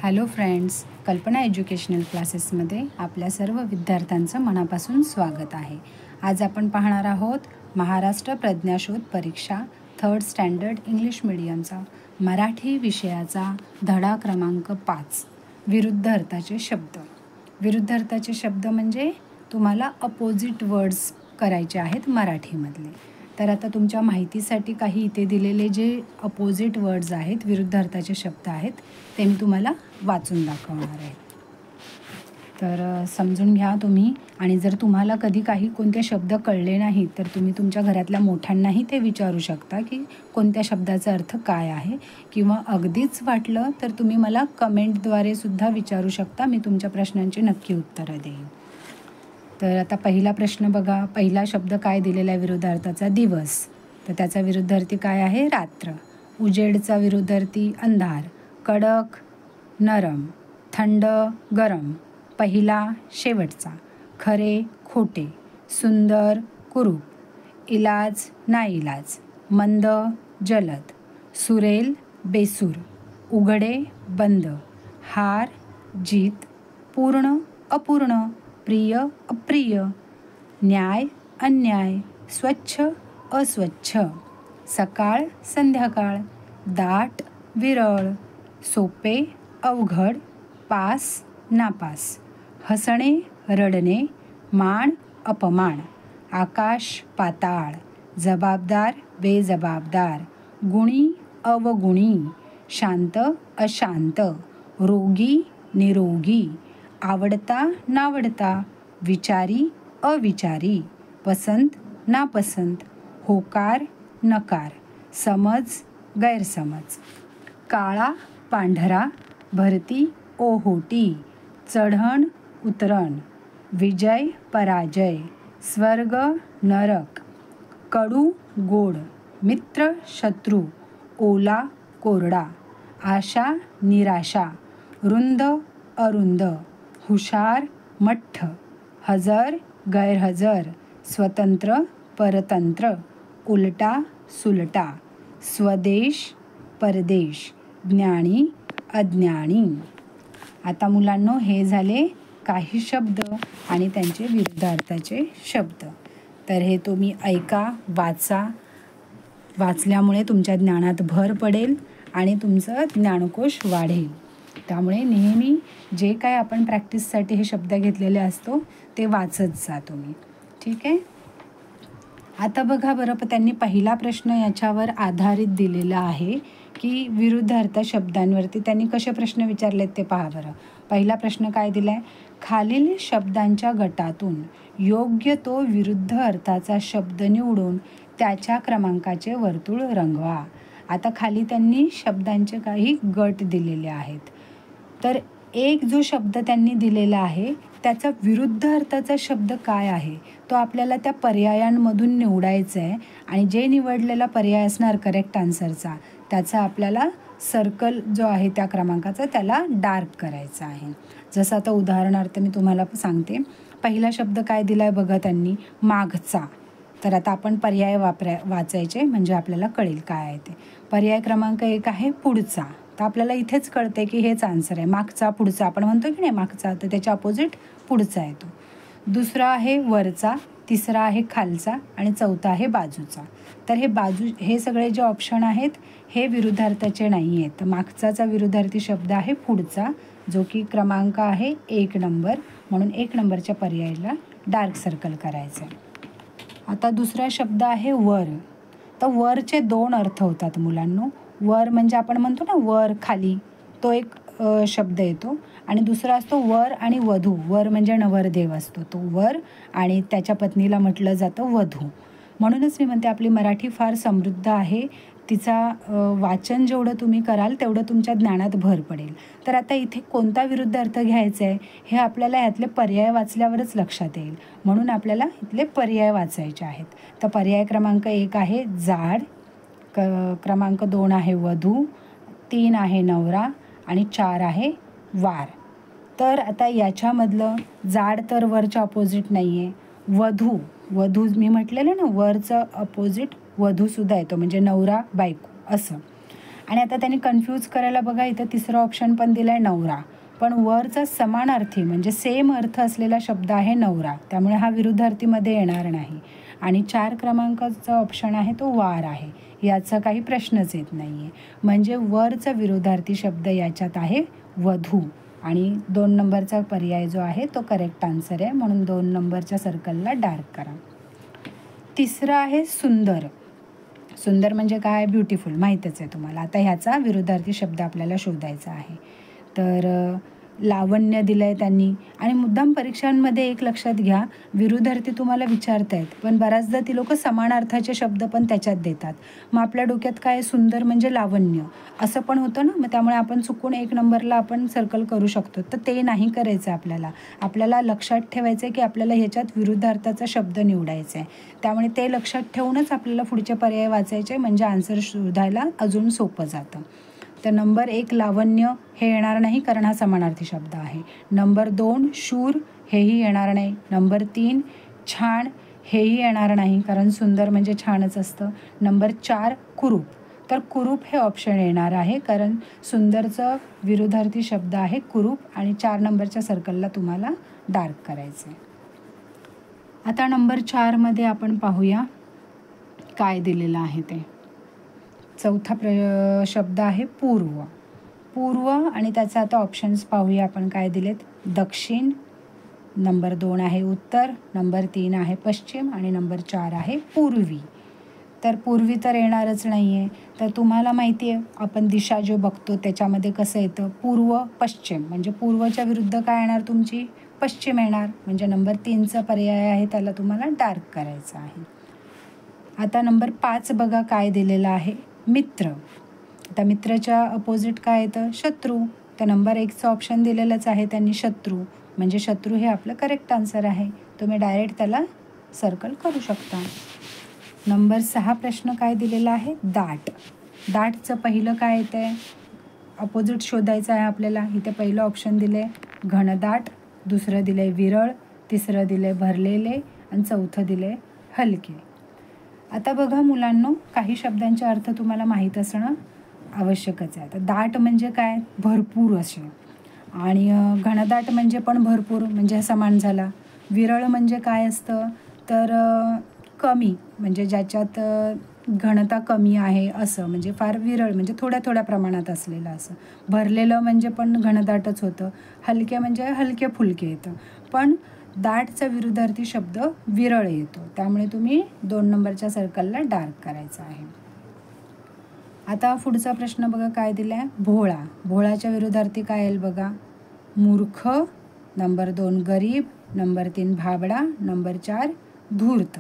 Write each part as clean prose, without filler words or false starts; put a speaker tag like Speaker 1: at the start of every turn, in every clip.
Speaker 1: Hello friends, कल्पना educational क्लासेसमध्ये आपल्या सर्व विद्यार्थ्यांचं मनापासून स्वागत आहे. आज आपण पाहणार आहोत महाराष्ट्र प्रज्ञाशोध परीक्षा 3rd स्टँडर्ड इंग्लिश मीडियमचा मराठी विषयाचा धडा क्रमांक 5 विरुद्ध अर्थाचे शब्द. विरुद्ध अर्थाचे शब्द म्हणजे तुम्हाला अपोजिट वर्ड्स करायचे आहेत मराठीमधले. तर आता तुमच्या माहितीसाठी काही इथे दिलेले जे अपोजिट वर्ड्स आहेत, विरुद्ध अर्थाचे शब्द आहेत, ते मी तुम्हाला वाचून दाखवणार आहे. तर समजून घ्या तुम्ही. आणि जर तुम्हाला कधी काही कोणते शब्द कळले नाहीत तर तुम्ही तुमच्या घरातल्या मोठ्यांनाही ते विचारू शकता की कोणत्या शब्दाचा अर्थ काय आहे, किंवा अगदीच वाटलं तर तुम्ही मला कमेंटद्वारे सुद्धा विचारू शकता. मी तुमच्या प्रश्नांची नक्की उत्तरं देईन. तर आता पहिला प्रश्न बघा. पहिला शब्द काय दिलेला आहे विरुद्धार्थाचा? दिवस. तर त्याचा विरुद्धार्थी काय आहे? रात्र. उजेडचा विरुद्धार्थी अंधार. कडक नरम. थंड गरम. पहिला शेवटचा. खरे खोटे. सुंदर कुरूप. इलाज नाईलाज. मंद जलद. सुरेल बेसूर. उघडे बंद. हार जीत. पूर्ण अपूर्ण. प्रिय अप्रिय. न्याय अन्याय. स्वच्छ अस्वच्छ. सकाळ संध्याकाळ. दाट विरळ. सोपे अवघड. पास नापास. हसणे रडणे. मान अपमान. आकाश पाताळ. जबाबदार बेजबाबदार. गुणी अवगुणी. शांत अशांत. रोगी निरोगी. आवडता नावडता. विचारी अविचारी. पसंत नापसंत. होकार नकार. समज गैरसमज. काळा पांढरा. भरती ओहोटी. चढण उतरण. विजय पराजय. स्वर्ग नरक. कडू गोड. मित्र शत्रू. ओला कोरडा. आशा निराशा. रुंद अरुंद. हुशार मठ्ठ. हजर गैरहजर. स्वतंत्र परतंत्र. उलटा सुलटा. स्वदेश परदेश. ज्ञानी अज्ञानी. आता मुलांनो, हे झाले काही शब्द आणि त्यांचे विरुद्धार्थाचे शब्द. तर हे तुम्ही ऐका, वाचा. वाचल्यामुळे तुमच्या ज्ञानात भर पडेल आणि तुमचं ज्ञानकोश वाढेल. त्यामुळे नेहमी जे काय आपण प्रॅक्टिससाठी हे शब्द घेतलेले असतो ते वाचत जा तुम्ही. ठीक आहे. आता बघा बरं, त्यांनी पहिला प्रश्न याच्यावर आधारित दिलेला आहे की विरुद्ध अर्थ शब्दांवरती त्यांनी कसे प्रश्न विचारलेत ते पहा बरं. पहिला प्रश्न काय दिला आहे? खालील शब्दांच्या गटातून योग्य तो विरुद्ध अर्थाचा शब्द निवडून त्याच्या क्रमांकाचे वर्तुळ रंगवा. आता खाली त्यांनी शब्दांचे काही गट दिलेले आहेत. तर एक जो शब्द त्यांनी दिलेला आहे त्याचा विरुद्ध अर्थाचा शब्द काय आहे तो आपल्याला त्या पर्यायांमधून निवडायचा आहे. आणि जे निवडलेला पर्याय असणार करेक्ट आन्सरचा, त्याचा आपल्याला सर्कल जो आहे त्या क्रमांकाचा त्याला डार्क करायचा आहे. जसं आता उदाहरणार्थ मी तुम्हाला सांगते. पहिला शब्द काय दिला आहे बघा त्यांनी? मागचा. तर आता आपण पर्याय वाचायचे म्हणजे आपल्याला कळेल काय आहे ते. पर्याय क्रमांक 1 आहे पुढचा. तर आपल्याला इथेच कळते की हेच आन्सर आहे. मागचा पुढचा आपण म्हणतो की नाही मागचा, तर त्याच्या अपोजिट पुढचा आहे तो. दुसरा आहे वरचा. तिसरा आहे खालचा. आणि चौथा आहे बाजूचा. तर हे सगळे जे ऑप्शन आहेत हे विरुद्धार्थाचे नाही आहेत. तर मागचाचा विरुद्धार्थी शब्द आहे पुढचा, जो की क्रमांक आहे 1 नंबर. म्हणून 1 नंबरच्या पर्यायाला डार्क सर्कल करायचं आहे. आता दुसरा शब्द आहे वर. तर वरचे 2 अर्थ होतात मुलांनो. वर म्हणजे आपण म्हणतो ना वर खाली, तो एक शब्द येतो. आणि दुसरा असतो वर आणि वधू. वर म्हणजे नवरदेव असतो तो वर, आणि त्याच्या पत्नीला म्हटलं जातं वधू. म्हणूनच मी म्हणते आपली मराठी फार समृद्ध आहे. तिचा वाचन जेवढं तुम्ही कराल तेवढं तुमच्या ज्ञानात भर पडेल. तर आता इथे कोणता विरुद्ध अर्थ घ्यायचा आहे हे आपल्याला ह्यातले पर्याय वाचल्यावरच लक्षात येईल. म्हणून आपल्याला इथले पर्याय वाचायचे आहेत. तर पर्याय क्रमांक 1 आहे जाड. क्रमांक 2 आहे वधू. 3 आहे नवरा. आणि 4 आहे वार. तर आता याच्यामधलं जाड तर वरच्या अपोजिट नाही आहे. वधू मी म्हटलेलं ना वरचं अपोजिट वधूसुद्धा येतो, म्हणजे नवरा बायको असं. आणि आता त्यांनी कन्फ्यूज करायला बघा इथं तिसरं ऑप्शन पण दिलं आहे नवरा, पण वरचा समानार्थी म्हणजे सेम अर्थ असलेला शब्द आहे नवरा, त्यामुळे हा विरुद्धार्थीमध्ये येणार नाही. आणि 4 क्रमांकाचा ऑप्शन आहे तो वार आहे, याचा काही प्रश्नच येत नाही आहे. म्हणजे वरचा विरुद्धार्थी शब्द याच्यात आहे वधू, आणि 2 नंबरचा पर्याय जो आहे तो करेक्ट आन्सर आहे, म्हणून 2 नंबरच्या सर्कलला डार्क करा. तिसरं आहे सुंदर. सुंदर म्हणजे काय? ब्युटिफुल, माहीतच आहे तुम्हाला. आता ह्याचा विरुद्धार्थी शब्द आपल्याला शोधायचा आहे. तर लावण्य दिलं आहे त्यांनी, आणि मुद्दाम परीक्षांमध्ये एक लक्षात घ्या, विरुद्धार्थी तुम्हाला विचारत आहेत पण बऱ्याचदा ती लोक समानार्थाचे शब्द पण त्याच्यात देतात. मग आपल्या डोक्यात काय, सुंदर म्हणजे लावण्य असं पण होतं ना, मग त्यामुळे आपण चुकून 1 नंबरला आपण सर्कल करू शकतो. तर ते नाही करायचं आपल्याला लक्षात ठेवायचं आहे की आपल्याला ह्याच्यात विरुद्धार्थाचा शब्द निवडायचा आहे. त्यामुळे ते लक्षात ठेवूनच आपल्याला पुढचे पर्याय वाचायचे, म्हणजे आन्सर शोधायला अजून सोपं जातं. तर नंबर 1 लावण्य हे येणार नाही, कारण हा समानार्थी शब्द आहे. नंबर 2 शूर हेही येणार नाही. नंबर 3 छान हेही येणार नाही, कारण सुंदर म्हणजे छानच असतं. नंबर 4 कुरूप, तर कुरूप हे ऑप्शन येणार आहे, कारण सुंदरचं विरुद्धार्थी शब्द आहे कुरूप, आणि 4 नंबरच्या सर्कलला तुम्हाला डार्क करायचं आहे. आता नंबर 4मध्ये आपण पाहूया काय दिलेलं आहे ते. चौथा शब्द आहे पूर्व. पूर्व, आणि त्याचे आता ऑप्शन्स पाहूया आपण काय दिलेत. दक्षिण, नंबर 2 आहे उत्तर, नंबर 3 आहे पश्चिम, आणि नंबर 4 आहे पूर्वी. तर पूर्वी तर येणारच नाही आहे. तर तुम्हाला माहिती आहे आपण दिशा जो बघतो त्याच्यामध्ये कसं येतं, पूर्व पश्चिम, म्हणजे पूर्वच्या विरुद्ध काय येणार तुमची, पश्चिम येणार. म्हणजे नंबर 3चा पर्याय आहे त्याला तुम्हाला डार्क करायचं आहे. आता नंबर 5 बघा काय दिलेलं आहे, मित्र. आता मित्राच्या अपोजिट काय येतं, शत्रू. तर नंबर 1चं ऑप्शन दिलेलंच आहे त्यांनी, शत्रू, म्हणजे शत्रू हे आपलं करेक्ट आन्सर आहे. तुम्ही डायरेक्ट त्याला सर्कल करू शकता. नंबर 6 प्रश्न काय दिलेला आहे, दाट. दाटचं पहिलं काय येतं आहे, अपोजिट शोधायचं आहे आपल्याला. इथे पहिलं ऑप्शन दिलं आहे घनदाट, दुसरं दिलं आहे विरळ, तिसरं दिलं आहे भरलेले, आणि चौथं दिलं आहे हलके. आता बघा मुलांनो, काही शब्दांचे अर्थ तुम्हाला माहीत असणं आवश्यकच आहे. आता दाट म्हणजे काय, भरपूर असे, आणि घनदाट म्हणजे पण भरपूर, म्हणजे समान झाला. विरळ म्हणजे काय असतं, तर कमी, म्हणजे ज्याच्यात घनता कमी आहे असं, म्हणजे फार विरळ म्हणजे थोड्या थोड्या प्रमाणात असलेलं असं. भरलेलं म्हणजे पण घनदाटच होतं. हलके म्हणजे हलके फुलके येतं, पण दाटचा विरुद्धार्थी शब्द विरळ येतो. त्यामुळे तुम्ही 2 नंबरच्या सर्कलला डार्क करायचं आहे. आता पुढचा प्रश्न बघा काय दिला आहे, भोळा. भोळाच्या विरुद्धार्थी काय येईल बघा, मूर्ख, नंबर 2 गरीब, नंबर 3 भाबडा, नंबर 4 धूर्त.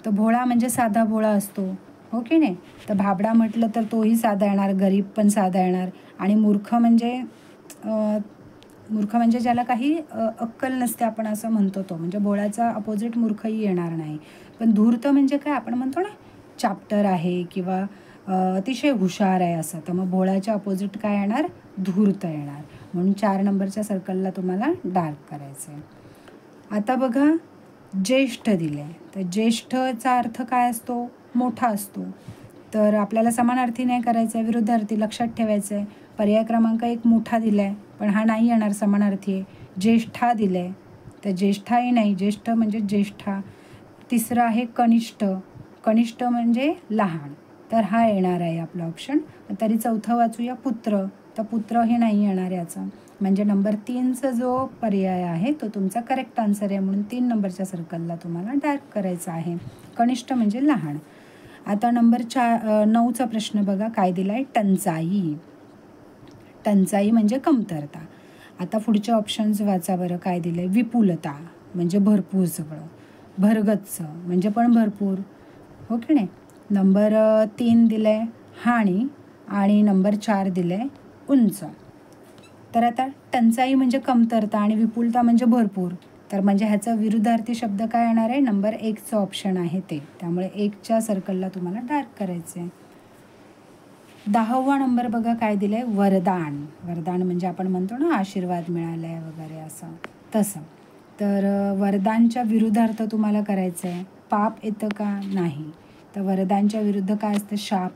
Speaker 1: तर भोळा म्हणजे साधा भोळा असतो, हो की नाही. तर भाबडा म्हटलं तर तोही साधा येणार, गरीब पण साधा येणार, आणि मूर्ख म्हणजे ज्याला काही अक्कल नसते आपण असं म्हणतो तो, म्हणजे भोळ्याचा अपोजिट मूर्खही येणार नाही. पण धूर्त म्हणजे काय, आपण म्हणतो ना चॅप्टर आहे किंवा अतिशय हुशार आहे असं, तर मग भोळ्याच्या अपोजिट काय येणार, धूर्त येणार. म्हणून 4 नंबरच्या सर्कलला तुम्हाला डार्क करायचं आहे. आता बघा ज्येष्ठ दिलं आहे. तर ज्येष्ठचा अर्थ काय असतो, मोठा असतो. तर आपल्याला समानार्थी नाही करायचं आहे, विरुद्धार्थी लक्षात ठेवायचं आहे. पर्याय क्रमांक 1 मोठा दिला आहे, पण हा नाही येणार, समानार्थी आहे. ज्येष्ठा दिलं आहे, तर ज्येष्ठाही नाही, ज्येष्ठ म्हणजे ज्येष्ठा. तिसरं आहे कनिष्ठ. कनिष्ठ म्हणजे लहान, तर हा येणार आहे आपला ऑप्शन. तरी चौथं वाचूया पुत्र. तर पुत्र हे नाही येणार याचं, म्हणजे नंबर 3चा जो पर्याय आहे तो तुमचा करेक्ट आन्सर आहे. म्हणून 3 नंबरच्या सर्कलला तुम्हाला डार्क करायचं आहे. कनिष्ठ म्हणजे लहान. आता नंबर 9चा प्रश्न बघा काय दिला आहे, टंचाई. टंचाई म्हणजे कमतरता. आता पुढचे ऑप्शन्स वाचा बरं काय दिलं आहे, विपुलता म्हणजे भरपूर सगळं, भरगच्च म्हणजे पण भरपूर, हो की नाही. नंबर 3 दिलं आहे हानी, आणि नंबर 4 दिलं आहे उंच. तर आता टंचाई म्हणजे कमतरता आणि विपुलता म्हणजे भरपूर, तर म्हणजे ह्याचा विरुद्धार्थी शब्द काय येणार आहे, नंबर 1चं ऑप्शन आहे ते. त्यामुळे 1च्या सर्कलला तुम्हाला डार्क करायचं आहे. 10वा नंबर बघा काय दिलं आहे, वरदान. वरदान म्हणजे आपण म्हणतो ना आशीर्वाद मिळाला आहे वगैरे असं, तसं. तर वरदानच्या विरुद्धार्थ तुम्हाला करायचं आहे. पाप येतं का, नाही. तर वरदानच्या विरुद्ध काय असतं, शाप.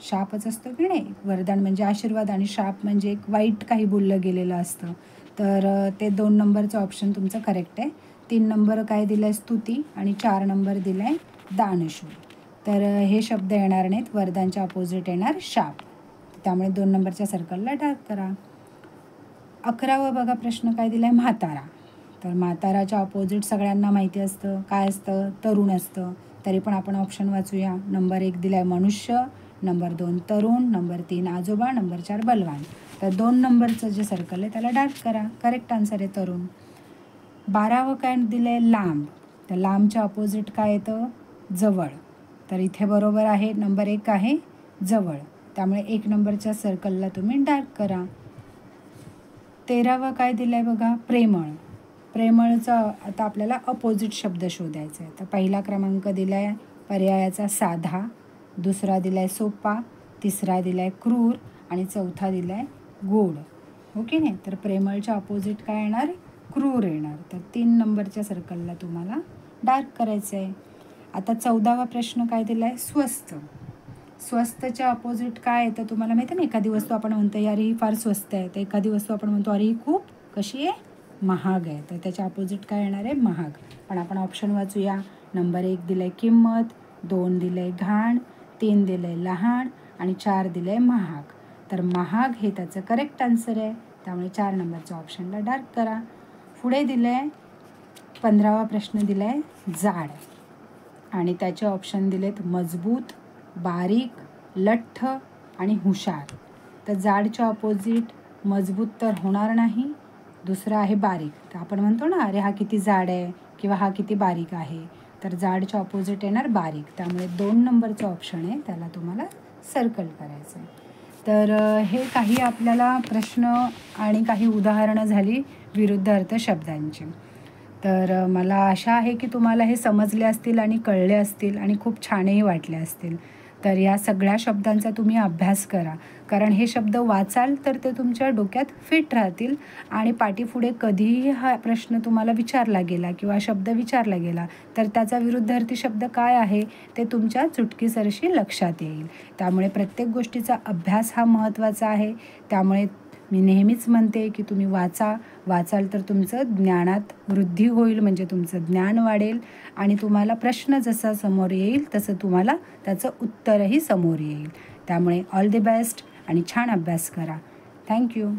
Speaker 1: शापच असतो की नाही. वरदान म्हणजे आशीर्वाद आणि शाप म्हणजे एक वाईट काही बोललं गेलेलं असतं. तर ते 2 नंबरचं ऑप्शन तुमचं करेक्ट आहे. 3 नंबर काय दिलं आहे स्तुती आणि 4 नंबर दिला आहे दानशूर. तर हे शब्द येणार नाहीत. वरदानच्या अपोजिट येणार शाप. त्यामुळे 2 नंबरच्या सर्कलला डार्क करा. 11वा बघा प्रश्न काय दिला आहे म्हातारा. तर म्हाताराच्या अपोजिट सगळ्यांना माहिती असतं काय असतं, तरुण असतं. तरी पण आपण ऑप्शन वाचूया. नंबर 1 दिला आहे मनुष्य, नंबर 2 तरुण, नंबर 3 आजोबा, नंबर 4 बलवान. तर 2 नंबरचं जे सर्कल आहे त्याला डार्क करा. करेक्ट आन्सर आहे तरुण. 12वं काय दिलं आहे लांब. तर लांबच्या अपोजिट काय येतं जवळ. तर इथे बरोबर आहे. नंबर 1 आहे जवळ. त्यामुळे 1 नंबरच्या सर्कलला तुम्ही डार्क करा. 13वं काय दिलं आहे बघा प्रेमळ. प्रेमळचा आता आपल्याला अपोजिट शब्द शोधायचा आहे. तर पहिला क्रमांक दिला आहे पर्यायाचा साधा, दुसरा दिला आहे सोपा, तिसरा दिला आहे क्रूर आणि चौथा दिला आहे गोड. हो की नाही. तर प्रेमळच्या अपोजिट काय येणार क्रूर येणार. तर 3 नंबरच्या सर्कलला तुम्हाला डार्क करायचं आहे. आता 14वा प्रश्न काय दिला आहे स्वस्त. स्वस्तच्या अपोजिट काय येतं तुम्हाला माहिती आहे ना. एखादी वस्तू आपण म्हणतो यार ही फार स्वस्त आहे. तर एखादी वस्तू आपण म्हणतो अरे ही खूप कशी आहे महाग आहे. तर त्याच्या अपोजिट काय येणार आहे महाग. पण आपण ऑप्शन वाचूया. नंबर 1 दिलं आहे किंमत, 2 दिलं आहे घाण, 3 दिलं आहे लहान आणि 4 दिलं आहे महाग. तर महाग हे त्याचं करेक्ट आन्सर आहे. त्यामुळे 4 नंबरच्या ऑप्शनला डार्क करा. पुढे दिलं आहे 15वा प्रश्न दिला आहे जाड आणि त्याचे ऑप्शन दिलेत मजबूत, बारीक, लठ्ठ आणि हुशार. तर जाडच्या अपोजिट मजबूत तर होणार नाही. दुसरं आहे बारीक. तर आपण म्हणतो ना अरे हा किती जाड आहे किंवा हा किती बारीक आहे. तर जाडच्या अपोजिट येणार बारीक. त्यामुळे 2 नंबरचं ऑप्शन आहे त्याला तुम्हाला सर्कल करायचं आहे. तर हे काही आपल्याला प्रश्न आणि काही उदाहरणं झाली विरुद्ध अर्थ शब्दांची. तर मला आशा आहे की तुम्हाला हे समजले असतील आणि कळले असतील आणि खूप छानही वाटले असतील. तर या सगळ्या शब्दांचा तुम्ही अभ्यास करा. कारण हे शब्द वाचाल तर ते तुमच्या डोक्यात फिट राहतील आणि पाठीपुढे कधीही हा प्रश्न तुम्हाला विचारला गेला किंवा शब्द विचारला गेला तर त्याचा विरुद्धार्थी शब्द काय आहे ते तुमच्या चुटकीसरशी लक्षात येईल. त्यामुळे प्रत्येक गोष्टीचा अभ्यास हा महत्त्वाचा आहे. त्यामुळे मी नेहमीच म्हणते की तुम्ही वाचाल तर तुमचं ज्ञानात वृद्धी होईल. म्हणजे तुमचं ज्ञान वाढेल आणि तुम्हाला प्रश्न जसा समोर येईल तसं तुम्हाला त्याचं उत्तरही समोर येईल. त्यामुळे ऑल द बेस्ट आणि छान अभ्यास करा. थँक्यू.